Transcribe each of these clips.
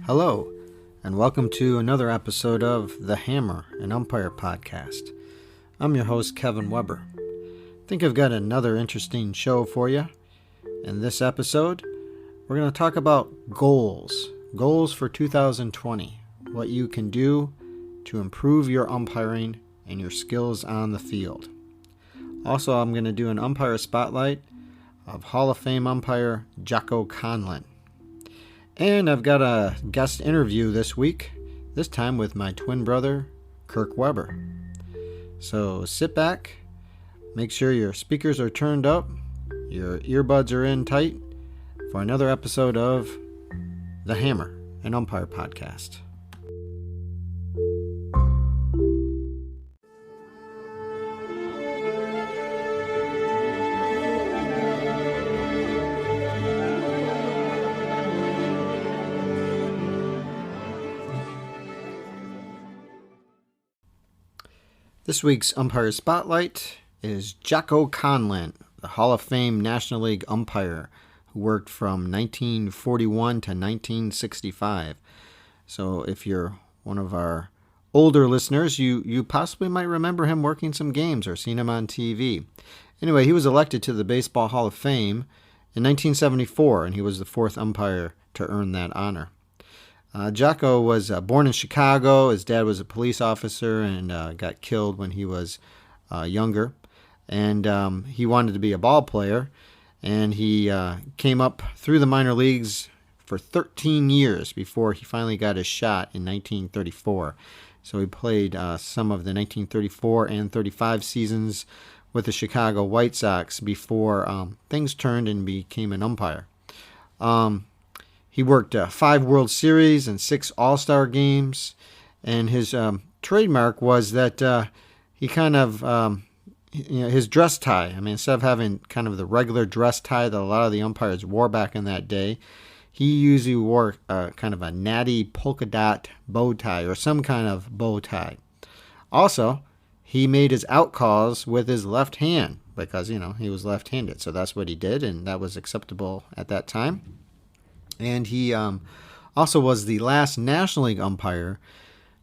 Hello, and welcome to another episode of The Hammer, an umpire podcast. I'm your host, Kevin Weber. I think I've got another interesting show for you. In this episode, we're going to talk about goals for 2020, what you can do to improve your umpiring and your skills on the field. Also, I'm going to do an umpire spotlight of Hall of Fame umpire Jocko Conlan. And I've got a guest interview this week, this time with my twin brother, Kirk Weber. So sit back, make sure your speakers are turned up, your earbuds are in tight for another episode of The Hammer, an umpire podcast. This week's umpire spotlight is Jocko Conlan, the Hall of Fame National League umpire who worked from 1941 to 1965. So if you're one of our older listeners, you possibly might remember him working some games or seen him on TV. Anyway, he was elected to the Baseball Hall of Fame in 1974, and he was the fourth umpire to earn that honor. Jocko was born in Chicago. His dad was a police officer and got killed when he was younger. And he wanted to be a ball player. And he came up through the minor leagues for 13 years before he finally got his shot in 1934. So he played some of the 1934 and 35 seasons with the Chicago White Sox before things turned and became an umpire. He worked 5 World Series and 6 All-Star games, and his trademark was that he kind of, his dress tie. I mean, instead of having kind of the regular dress tie that a lot of the umpires wore back in that day, he usually wore kind of a natty polka dot bow tie or some kind of bow tie. Also, he made his out calls with his left hand because, he was left-handed, so that's what he did, and that was acceptable at that time. And he also was the last National League umpire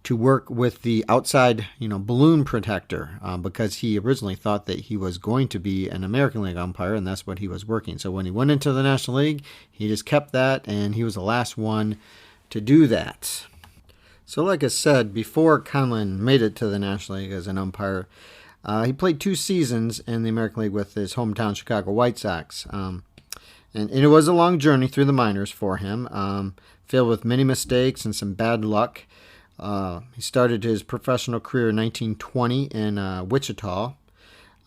to work with the outside, balloon protector because he originally thought that he was going to be an American League umpire, and that's what he was working. So when he went into the National League, he just kept that, and he was the last one to do that. So like I said, before Conlan made it to the National League as an umpire, he played 2 seasons in the American League with his hometown Chicago White Sox. And it was a long journey through the minors for him, filled with many mistakes and some bad luck. He started his professional career in 1920 in Wichita.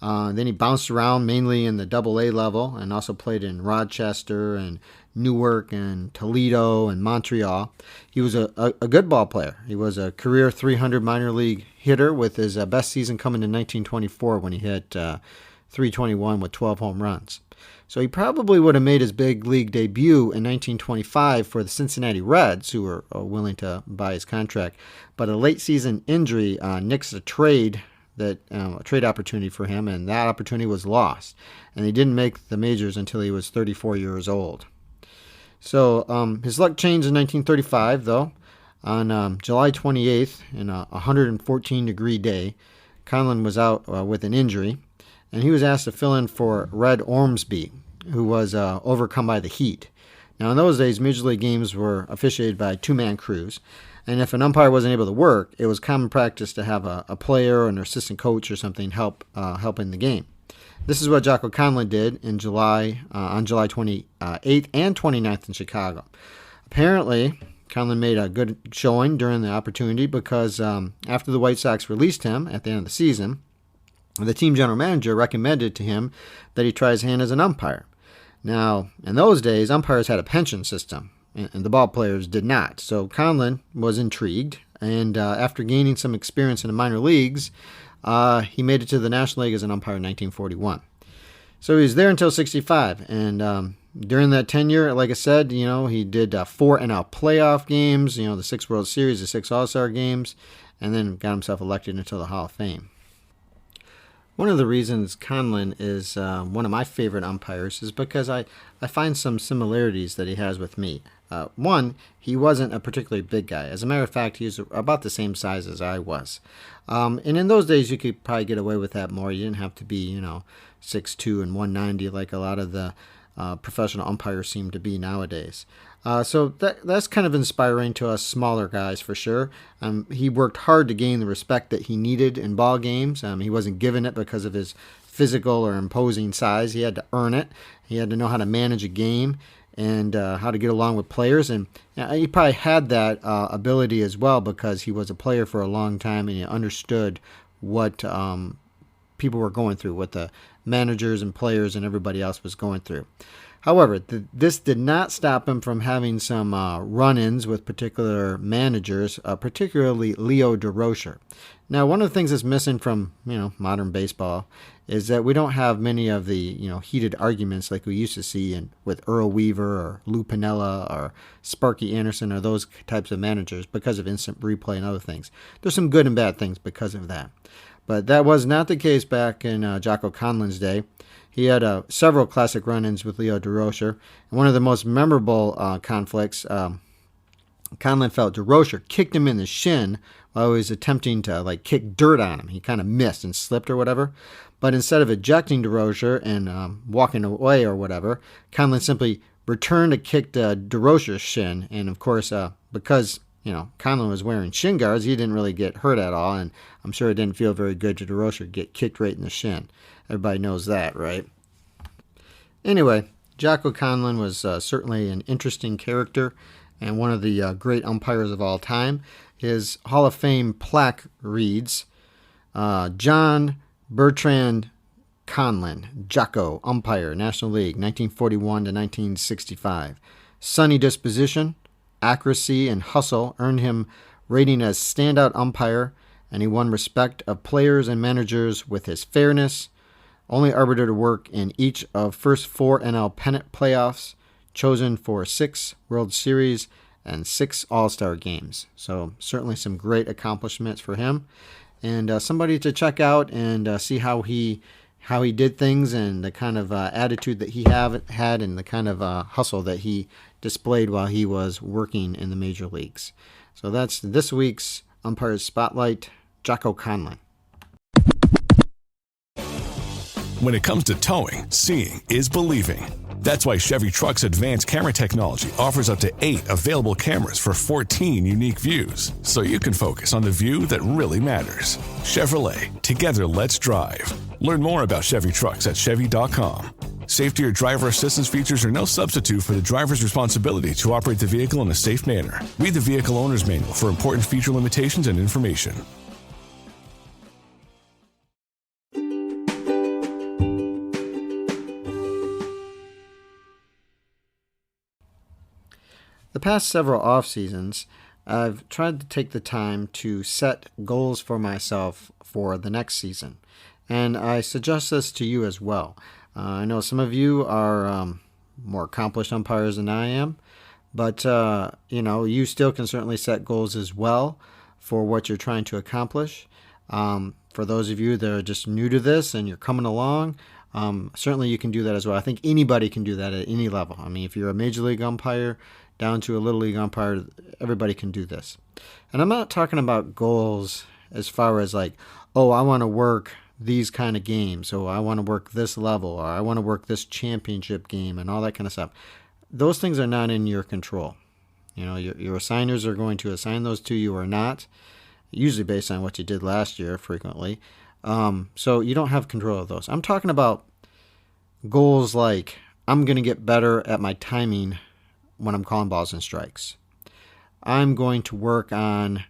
Then he bounced around mainly in the Double-A level and also played in Rochester and Newark and Toledo and Montreal. He was a good ball player. He was a career 300 minor league hitter with his best season coming in 1924 when he hit 321 with 12 home runs. So he probably would have made his big league debut in 1925 for the Cincinnati Reds, who were willing to buy his contract. But a late season injury nixed a trade opportunity for him, and that opportunity was lost. And he didn't make the majors until he was 34 years old. So his luck changed in 1935, though. On July 28th, in a 114-degree day, Conlan was out with an injury. And he was asked to fill in for Red Ormsby, who was overcome by the heat. Now, in those days, Major League games were officiated by 2-man crews. And if an umpire wasn't able to work, it was common practice to have a player or an assistant coach or something help in the game. This is what Jocko Conlan did in on July 28th and 29th in Chicago. Apparently, Conlan made a good showing during the opportunity because after the White Sox released him at the end of the season, the team general manager recommended to him that he try his hand as an umpire. Now, in those days, umpires had a pension system, and the ball players did not. So Conlan was intrigued, and after gaining some experience in the minor leagues, he made it to the National League as an umpire in 1941. So he was there until 65, and during that tenure, like I said, he did 4 NL playoff games, the 6 World Series, the 6 All-Star games, and then got himself elected into the Hall of Fame. One of the reasons Conlan is one of my favorite umpires is because I find some similarities that he has with me. One, he wasn't a particularly big guy. As a matter of fact, he was about the same size as I was. And in those days, you could probably get away with that more. You didn't have to be, 6'2" and 190 like a lot of the professional umpires seem to be nowadays. So that's kind of inspiring to us smaller guys for sure. He worked hard to gain the respect that he needed in ball games. He wasn't given it because of his physical or imposing size. He had to earn it. He had to know how to manage a game and how to get along with players. And he probably had that ability as well because he was a player for a long time and he understood what people were going through, what the managers and players and everybody else was going through. However, this did not stop him from having some run-ins with particular managers, particularly Leo DeRocher. Now, one of the things that's missing from modern baseball is that we don't have many of the heated arguments like we used to see with Earl Weaver or Lou Piniella or Sparky Anderson or those types of managers because of instant replay and other things. There's some good and bad things because of that. But that was not the case back in Jocko Conlan's day. He had several classic run-ins with Leo DeRocher. And one of the most memorable conflicts, Conlan felt DeRocher kicked him in the shin while he was attempting to kick dirt on him. He kind of missed and slipped or whatever. But instead of ejecting DeRocher and walking away or whatever, Conlan simply returned to kick DeRocher's shin. And of course, because Conlan was wearing shin guards, he didn't really get hurt at all, and I'm sure it didn't feel very good to DeRocher to get kicked right in the shin. Everybody knows that, right? Anyway, Jocko Conlan was certainly an interesting character and one of the great umpires of all time. His Hall of Fame plaque reads, John Bertrand Conlan, Jocko, umpire, National League, 1941 to 1965. Sunny disposition, accuracy, and hustle earned him rating as standout umpire, and he won respect of players and managers with his fairness. Only arbiter to work in each of first 4 NL pennant playoffs, chosen for 6 World Series and 6 All-Star games. So certainly some great accomplishments for him, and somebody to check out and see how he did things and the kind of attitude that he had and the kind of hustle that he displayed while he was working in the major leagues. So that's this week's Umpire's Spotlight, Jocko Conlan. When it comes to towing, seeing is believing. That's why Chevy Truck's advanced camera technology offers up to 8 available cameras for 14 unique views, so you can focus on the view that really matters. Chevrolet, together let's drive. Learn more about Chevy Trucks at Chevy.com. Safety or driver assistance features are no substitute for the driver's responsibility to operate the vehicle in a safe manner. Read the vehicle owner's manual for important feature limitations and information. The past several off seasons, I've tried to take the time to set goals for myself for the next season, and I suggest this to you as well. I know some of you are more accomplished umpires than I am, but you still can certainly set goals as well for what you're trying to accomplish. For those of you that are just new to this and you're coming along, certainly you can do that as well. I think anybody can do that at any level. I mean, if you're a major league umpire down to a little league umpire, everybody can do this. And I'm not talking about goals as far as I want to work these kind of games, so I want to work this level, or I want to work this championship game and all that kind of stuff. Those things are not in your control. Your assigners are going to assign those to you or not, usually based on what you did last year frequently. So you don't have control of those. I'm talking about goals like I'm going to get better at my timing when I'm calling balls and strikes. I'm going to work on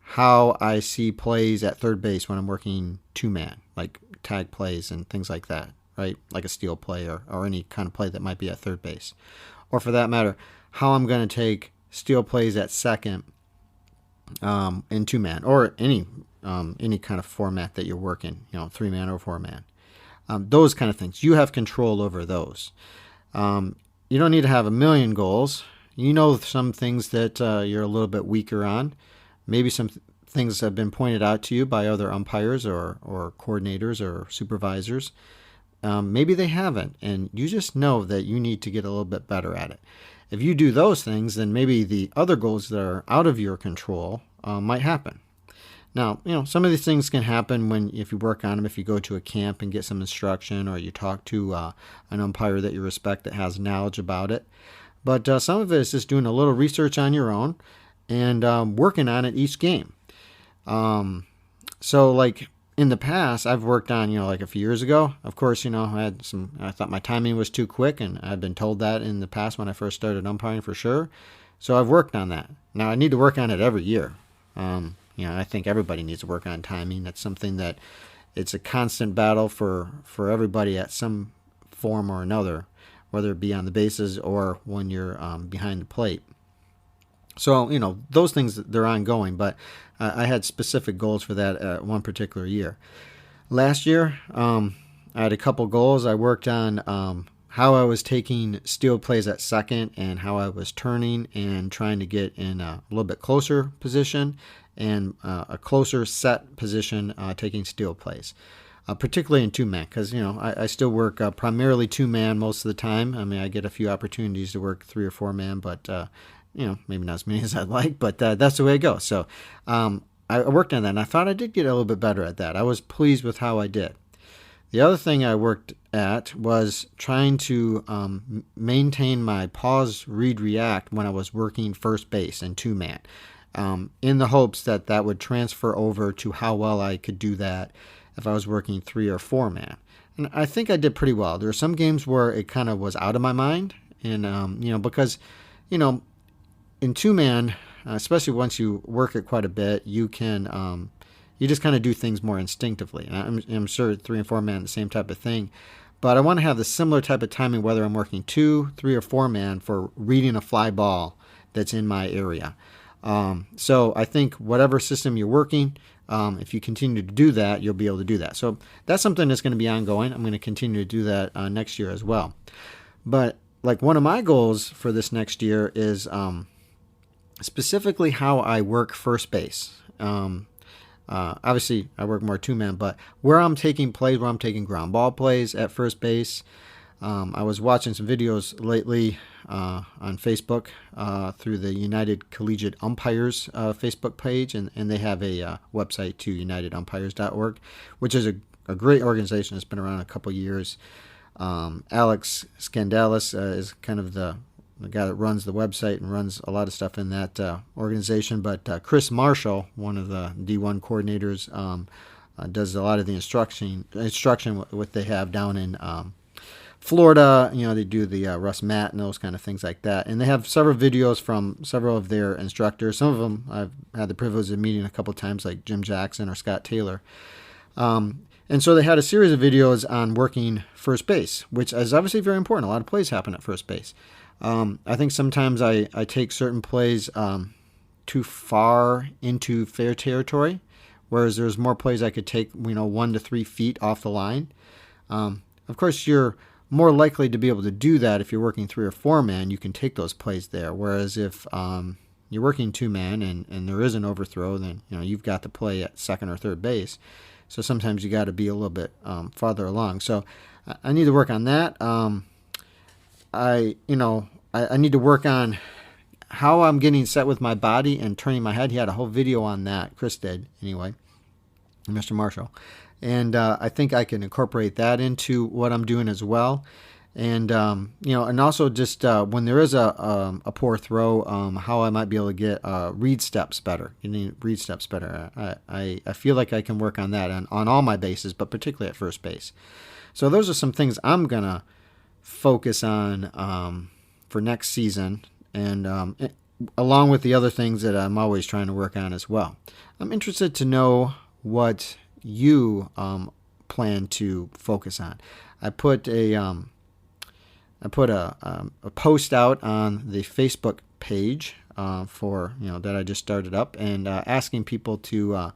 how I see plays at third base when I'm working 2-man, like tag plays and things like that, right? Like a steal play or any kind of play that might be at third base. Or for that matter, how I'm going to take steal plays at second in 2-man or any kind of format that you're working, 3-man or 4-man. Those kind of things. You have control over those. You don't need to have a million goals. You know some things that you're a little bit weaker on. Maybe some things have been pointed out to you by other umpires or coordinators or supervisors. Maybe they haven't, and you just know that you need to get a little bit better at it. If you do those things, then maybe the other goals that are out of your control might happen. Now, some of these things can happen if you work on them, if you go to a camp and get some instruction, or you talk to an umpire that you respect that has knowledge about it. But some of it is just doing a little research on your own and working on it each game. So like in the past, I've worked on, like a few years ago, of course, I thought my timing was too quick, and I've been told that in the past when I first started umpiring for sure. So I've worked on that. Now I need to work on it every year. I think everybody needs to work on timing. That's something that it's a constant battle for everybody at some form or another, whether it be on the bases or when you're behind the plate. So, those things, they're ongoing, but I had specific goals for that one particular year. Last year, I had a couple goals. I worked on how I was taking steal plays at second and how I was turning and trying to get in a little bit closer position and a closer set position taking steal plays, particularly in two-man, because, I still work primarily two-man most of the time. I mean, I get a few opportunities to work 3 or 4-man, but, maybe not as many as I'd like, but that's the way it goes. So I worked on that, and I thought I did get a little bit better at that. I was pleased with how I did. The other thing I worked at was trying to maintain my pause, read, react when I was working first base and two-man, in the hopes that would transfer over to how well I could do that if I was working 3 or 4-man. And I think I did pretty well. There were some games where it kind of was out of my mind, and because, in two-man, especially once you work it quite a bit, you can you just kind of do things more instinctively. And I'm sure 3 and 4-man, the same type of thing. But I want to have the similar type of timing, whether I'm working 2, 3, or 4-man, for reading a fly ball that's in my area. So I think whatever system you're working, if you continue to do that, you'll be able to do that. So that's something that's going to be ongoing. I'm going to continue to do that next year as well. But like one of my goals for this next year is specifically how I work first base. Obviously, I work more two-man, but where I'm taking plays, where I'm taking ground ball plays at first base. I was watching some videos lately on Facebook through the United Collegiate Umpires Facebook page, and they have a website too, unitedumpires.org, which is a great organization. It's been around a couple years. Alex Skandalis is kind of the guy that runs the website and runs a lot of stuff in that organization. But Chris Marshall, one of the D1 coordinators, does a lot of the instruction what they have down in Florida. They do the Russ Matt and those kind of things like that. And they have several videos from several of their instructors. Some of them I've had the privilege of meeting a couple times, like Jim Jackson or Scott Taylor. And so they had a series of videos on working first base, which is obviously very important. A lot of plays happen at first base. I think sometimes I take certain plays too far into fair territory, whereas there's more plays I could take, 1 to 3 feet off the line. Of course, you're more likely to be able to do that if you're working 3 or 4-man. You can take those plays there, whereas if you're working 2-man and there is an overthrow, then you've got the play at second or third base. So sometimes you got to be a little bit farther along. So I need to work on that. I need to work on how I'm getting set with my body and turning my head. He had a whole video on that. Chris did, anyway, Mr. Marshall. And I think I can incorporate that into what I'm doing as well. And, and also just when there is a poor throw, how I might be able to get read steps better. I feel like I can work on that on all my bases, but particularly at first base. So those are some things I'm going to focus on for next season, and along with the other things that I'm always trying to work on as well. I'm interested to know what you plan to focus on. I put a post out on the Facebook page for that I just started up, and asking people to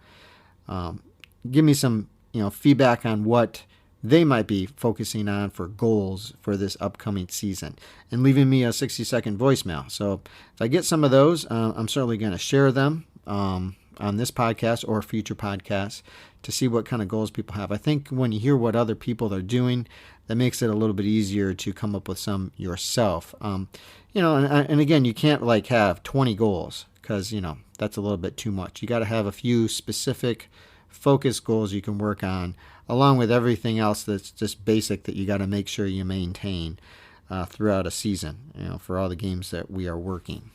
give me some feedback on what they might be focusing on for goals for this upcoming season, and leaving me a 60-second voicemail. So if I get some of those, I'm certainly going to share them. I on this podcast or future podcasts to see what kind of goals people have. I think when you hear what other people are doing, that makes it a little bit easier to come up with some yourself. And again, you can't like have 20 goals because, that's a little bit too much. You got to have a few specific focus goals you can work on, along with everything else that's just basic that you got to make sure you maintain throughout a season, for all the games that we are working.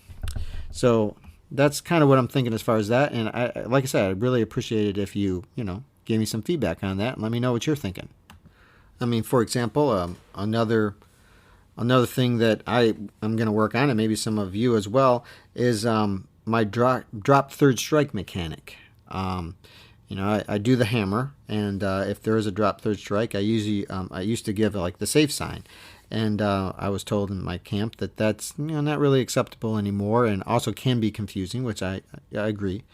So that's kind of what I'm thinking as far as that. And like I said, I'd really appreciate it if you, gave me some feedback on that and let me know what you're thinking. I mean, for example, another thing that I'm going to work on, and maybe some of you as well, is my drop third strike mechanic. I do the hammer, and if there is a drop third strike, I used to give like the safe sign. And I was told in my camp that that's not really acceptable anymore, and also can be confusing, which I agree.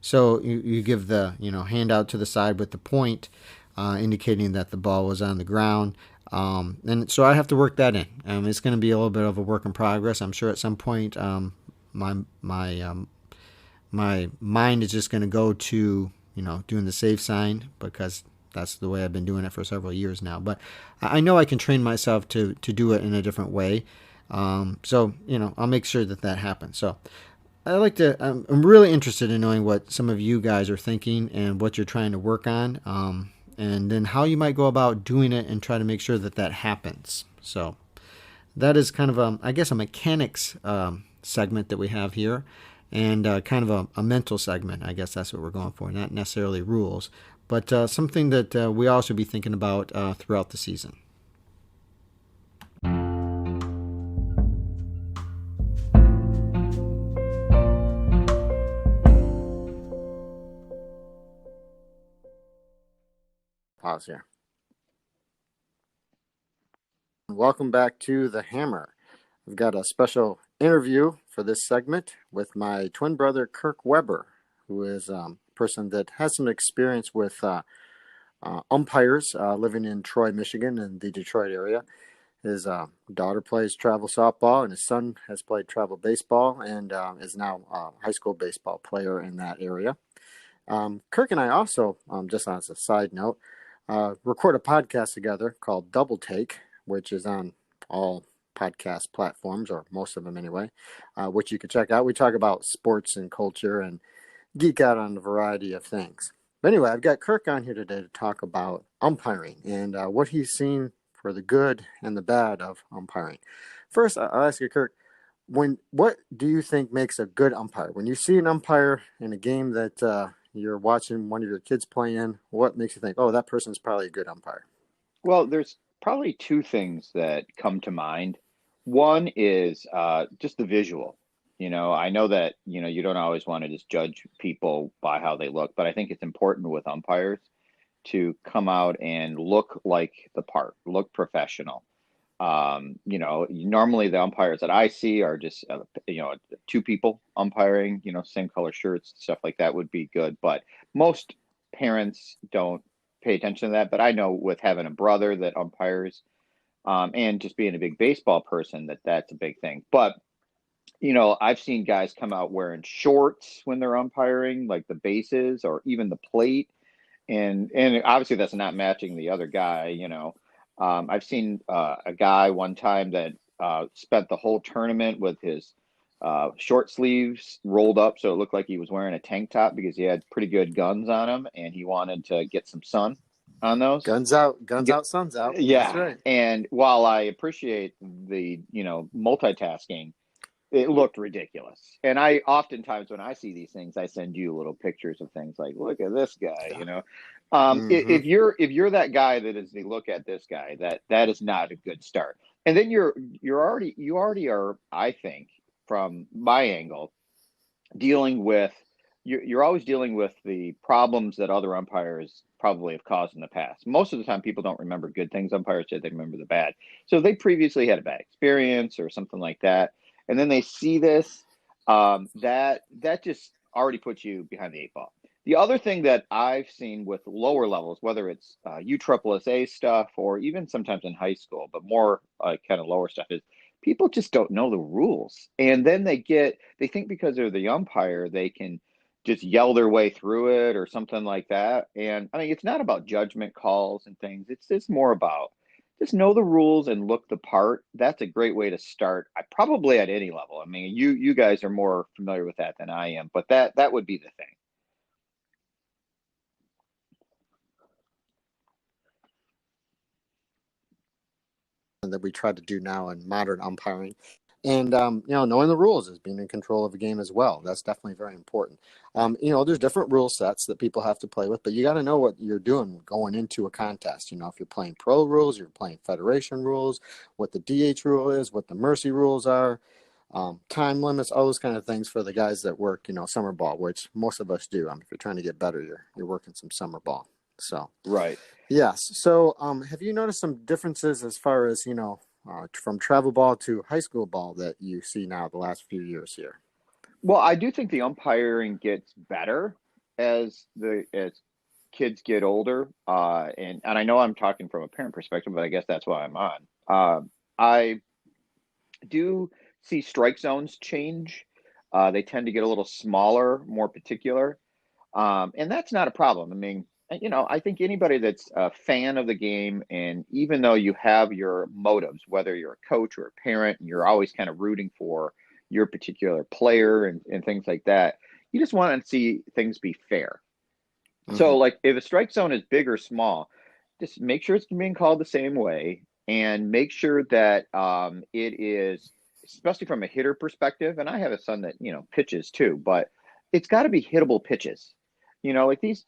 So you give the hand out to the side with the point, indicating that the ball was on the ground. And so I have to work that in. It's going to be a little bit of a work in progress. I'm sure at some point my mind is just going to go to doing the safe sign, because that's the way I've been doing it for several years now. But I know I can train myself to do it in a different way. So I'll make sure that happens. So I'm really interested in knowing what some of you guys are thinking and what you're trying to work on, and then how you might go about doing it and try to make sure that happens. So that is kind of a mechanics segment that we have here, and kind of a mental segment. I guess that's what we're going for, not necessarily rules, but something that we all should be thinking about throughout the season. Pause here. Welcome back to The Hammer. I've got a special interview for this segment with my twin brother, Kirk Weber, who is a person that has some experience with umpires, living in Troy, Michigan, in the Detroit area. His daughter plays travel softball, and his son has played travel baseball and is now a high school baseball player in that area. Kirk and I also, just as a side note, record a podcast together called Double Take, which is on all podcast platforms, or most of them anyway, which you can check out. We talk about sports and culture and geek out on a variety of things. But anyway, I've got Kirk on here today to talk about umpiring and what he's seen for the good and the bad of umpiring. First, I'll ask you, Kirk, what do you think makes a good umpire? When you see an umpire in a game that you're watching one of your kids play in, what makes you think, oh, that person's probably a good umpire? Well, there's probably two things that come to mind. One is just the visual. I know that, you don't always want to just judge people by how they look, but I think it's important with umpires to come out and look like the part, look professional. Normally the umpires that I see are just, two people umpiring, same color shirts, stuff like that would be good. But most parents don't pay attention to that. But I know with having a brother that umpires, and just being a big baseball person, that's a big thing. But, I've seen guys come out wearing shorts when they're umpiring, like the bases or even the plate. And obviously that's not matching the other guy, I've seen a guy one time that spent the whole tournament with his short sleeves rolled up so it looked like he was wearing a tank top because he had pretty good guns on him and he wanted to get some sun on those. Guns out, sun's out. Yeah. That's right. And while I appreciate the, multitasking, it looked ridiculous. And I oftentimes when I see these things, I send you little pictures of things like, look at this guy, If you're that guy that is the look at this guy, that is not a good start. And then you already are, I think, from my angle, you're always dealing with the problems that other umpires probably have caused in the past. Most of the time people don't remember good things umpires did, they remember the bad. So they previously had a bad experience or something like that. And then they see this, that just already puts you behind the eight ball. The other thing that I've seen with lower levels, whether it's USSSA stuff or even sometimes in high school, but more kind of lower stuff, is people just don't know the rules. And then they think because they're the umpire, they can just yell their way through it or something like that. And I mean, it's not about judgment calls and things. It's just more about just know the rules and look the part. That's a great way to start. I probably at any level. I mean, you guys are more familiar with that than I am, but that would be the thing. That we try to do now in modern umpiring. And, knowing the rules is being in control of the game as well. That's definitely very important. There's different rule sets that people have to play with, but you got to know what you're doing going into a contest. If you're playing pro rules, you're playing federation rules, what the DH rule is, what the mercy rules are, time limits, all those kind of things for the guys that work, summer ball, which most of us do. If you're trying to get better, you're working some summer ball. So, right. Yes. So, have you noticed some differences as far as, from travel ball to high school ball that you see now the last few years here? Well, I do think the umpiring gets better as kids get older. And I know I'm talking from a parent perspective, but I guess that's why I'm on. I do see strike zones change. They tend to get a little smaller, more particular. And that's not a problem. I mean, I think anybody that's a fan of the game, and even though you have your motives, whether you're a coach or a parent, and you're always kind of rooting for your particular player and things like that, you just want to see things be fair. Mm-hmm. So, like, if a strike zone is big or small, just make sure it's being called the same way, and make sure that it is, especially from a hitter perspective. And I have a son that pitches too, but it's got to be hittable pitches. Like these,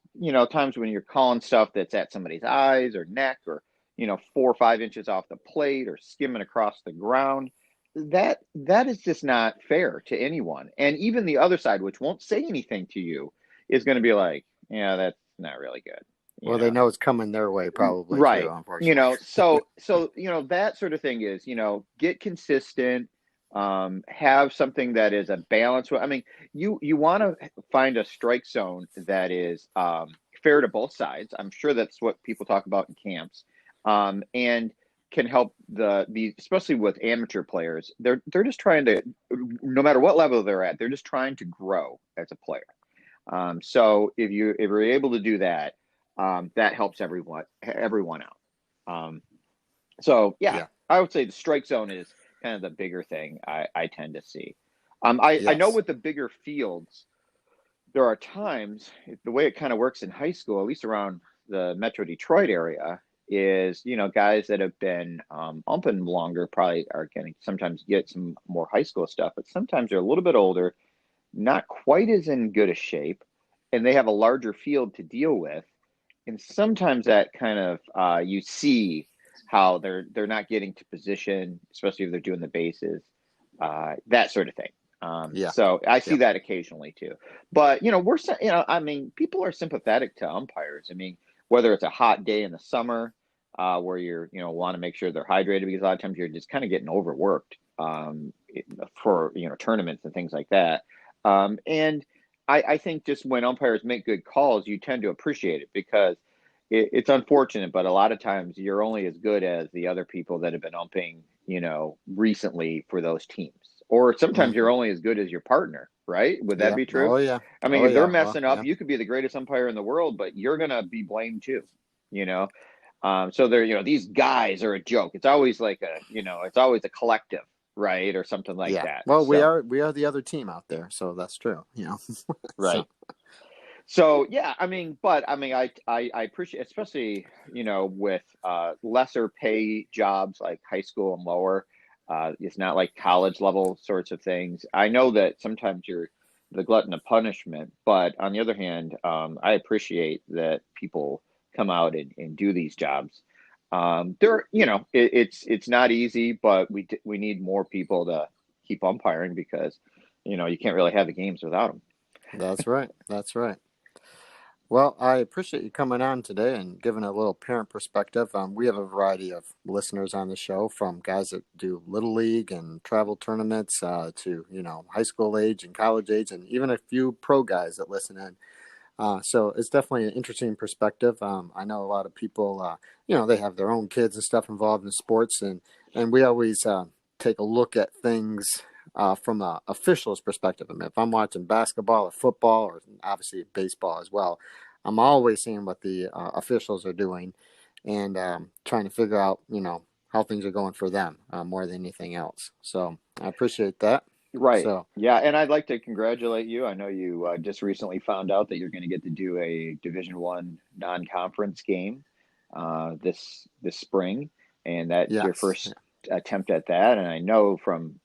times when you're calling stuff that's at somebody's eyes or neck or, 4 or 5 inches off the plate or skimming across the ground, that is just not fair to anyone. And even the other side, which won't say anything to you, is going to be like, yeah, that's not really good. Well, they know it's coming their way probably. Right. Too, unfortunately. So, that sort of thing is, get consistent. Have something that is a balance. I mean, you want to find a strike zone that is fair to both sides. I'm sure that's what people talk about in camps, and can help especially with amateur players. They're just trying to, no matter what level they're at, they're just trying to grow as a player. So if you're able to do that, that helps everyone out. So yeah, I would say the strike zone is kind of the bigger thing I tend to see. I know with the bigger fields, there are times, the way it kind of works in high school, at least around the Metro Detroit area, is, guys that have been umping longer probably are going to sometimes get some more high school stuff, but sometimes they're a little bit older, not quite as in good a shape, and they have a larger field to deal with. And sometimes that kind of, you see how they're not getting to position, especially if they're doing the bases, that sort of thing. So I see that occasionally too. But people are sympathetic to umpires. I mean, whether it's a hot day in the summer, where you're want to make sure they're hydrated, because a lot of times you're just kind of getting overworked for tournaments and things like that. And I think just when umpires make good calls, you tend to appreciate it, because it's unfortunate, but a lot of times you're only as good as the other people that have been umping, recently for those teams. Or sometimes you're only as good as your partner, right? Would that be true? Oh, yeah. I mean, if they're messing up, you could be the greatest umpire in the world, but you're going to be blamed too, So they're, these guys are a joke. It's always like it's always a collective, right? Or something like that. Well, we are the other team out there, so that's true, Right. So yeah, I appreciate, especially, with lesser pay jobs like high school and lower. It's not like college level sorts of things. I know that sometimes you're the glutton of punishment, but on the other hand, I appreciate that people come out and do these jobs. It's not easy, but we need more people to keep umpiring, because, you can't really have the games without them. That's right. That's right. Well, I appreciate you coming on today and giving a little parent perspective. We have a variety of listeners on the show, from guys that do Little League and travel tournaments to, high school age and college age, and even a few pro guys that listen in. So it's definitely an interesting perspective. I know a lot of people, they have their own kids and stuff involved in sports, and we always take a look at things from a official's perspective. I mean, if I'm watching basketball or football or obviously baseball as well, I'm always seeing what the officials are doing and trying to figure out, how things are going for them more than anything else. So I appreciate that. Right. So Yeah, and I'd like to congratulate you. I know you just recently found out that you're going to get to do a Division 1 non-conference game this spring, and that's your yes, first attempt at that. And I know from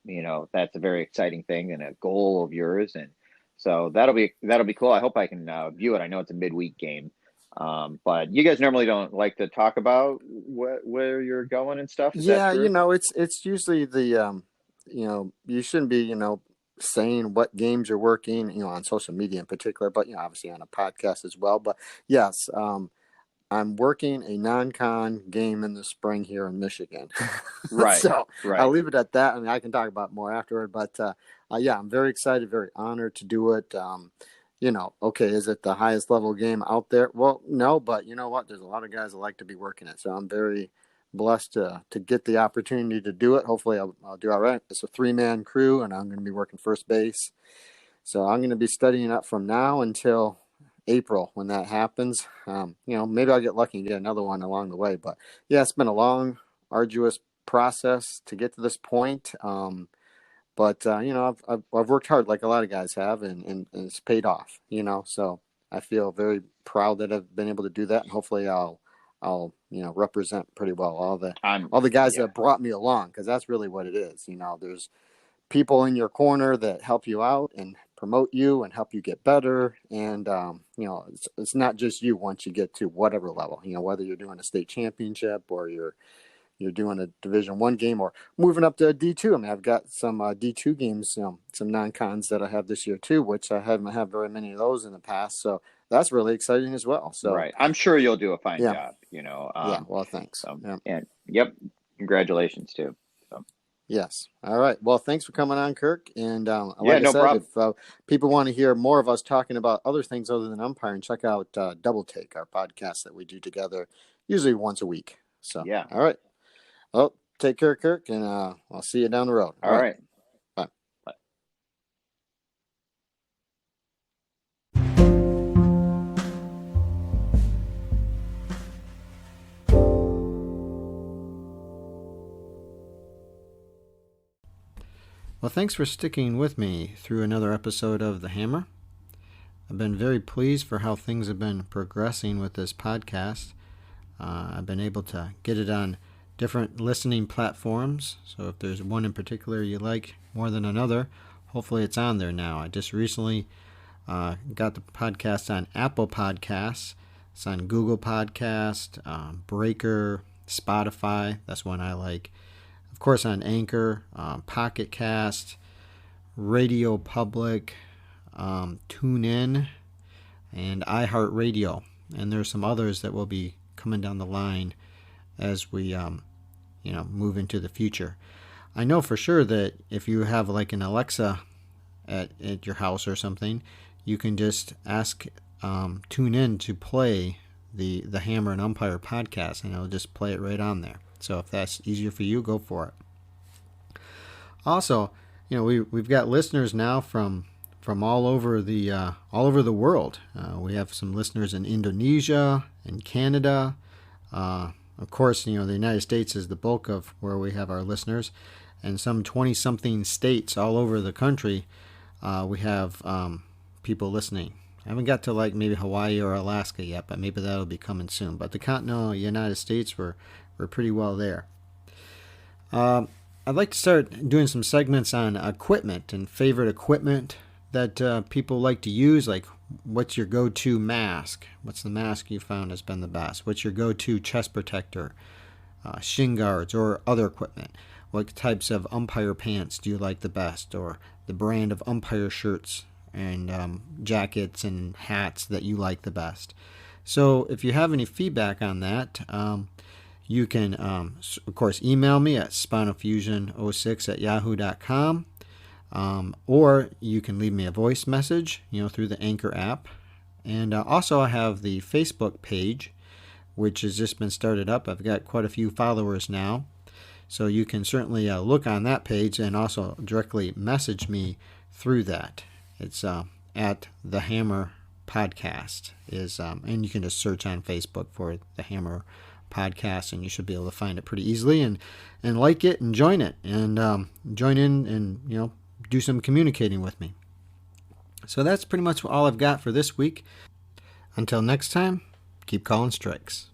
that's a very exciting thing and a goal of yours, and so that'll be cool. I hope I can view it. I know it's a midweek game, but you guys normally don't like to talk about where you're going and stuff. Is that yeah, true? it's usually the you shouldn't be saying what games you're working on social media in particular, but obviously on a podcast as well. But yes, I'm working a non-con game in the spring here in Michigan. Right. So I'll Right. leave it at that. I mean, I can talk about more afterward, but yeah, I'm very excited, very honored to do it. Okay, is it the highest level game out there? Well, no, but you know what? There's a lot of guys that like to be working it. So I'm very blessed to get the opportunity to do it. Hopefully I'll do all right. It's a 3-man crew and I'm going to be working first base. So I'm going to be studying up from now until April when that happens. Maybe I'll get lucky and get another one along the way. But yeah, it's been a long, arduous process to get to this point. But I've worked hard like a lot of guys have, and it's paid off. So I feel very proud that I've been able to do that, and hopefully I'll represent pretty well I'm all the guys yeah. that brought me along, because that's really what it is. There's people in your corner that help you out and promote you and help you get better. And, it's not just you once you get to whatever level, whether you're doing a state championship or you're doing a Division 1 game or moving up to D2. I mean, I've got some D2 games, some non-cons that I have this year too, which I haven't had very many of those in the past. So that's really exciting as well. So Right. I'm sure you'll do a fine yeah, job, yeah. Well, thanks. Yeah. and yep, congratulations too. So, Yes. All right. Well, thanks for coming on, Kirk. And yeah, like I no said, problem. if people want to hear more of us talking about other things other than umpiring, check out Double Take, our podcast that we do together, usually once a week. So, Yeah. all right. Well, take care, Kirk, and I'll see you down the road. All right. Bye. Bye. Well, thanks for sticking with me through another episode of The Hammer. I've been very pleased for how things have been progressing with this podcast. I've been able to get it on different listening platforms. So if there's one in particular you like more than another, hopefully it's on there now. I just recently got the podcast on Apple Podcasts. It's on Google Podcast, Breaker, Spotify. That's one I like. Of course, on Anchor, Pocket Cast, Radio Public, TuneIn, and iHeartRadio. And there's some others that will be coming down the line as we move into the future. I know for sure that if you have like an Alexa at your house or something, you can just ask TuneIn to play the Hammer and Umpire podcast, and it'll just play it right on there. So if that's easier for you, go for it. Also, we've got listeners now from all over the world. We have some listeners in Indonesia and Canada. Of course, the United States is the bulk of where we have our listeners, and some 20-something states all over the country. We have people listening. I haven't got to like maybe Hawaii or Alaska yet, but maybe that'll be coming soon. But the continental United States, we're pretty well there. I'd like to start doing some segments on equipment and favorite equipment that people like to use. Like, what's your go-to mask? What's the mask you found has been the best? What's your go-to chest protector, shin guards, or other equipment? What types of umpire pants do you like the best, or the brand of umpire shirts and jackets and hats that you like the best? So if you have any feedback on that, you can, of course, email me at spinalfusion06@yahoo.com, or you can leave me a voice message, through the Anchor app. And also I have the Facebook page, which has just been started up. I've got quite a few followers now. So you can certainly look on that page and also directly message me through that. It's at the Hammer Podcast and you can just search on Facebook for the Hammer Podcast, and you should be able to find it pretty easily and like it and join it and join in and do some communicating with me. So that's pretty much all I've got for this week. Until next time, keep calling strikes.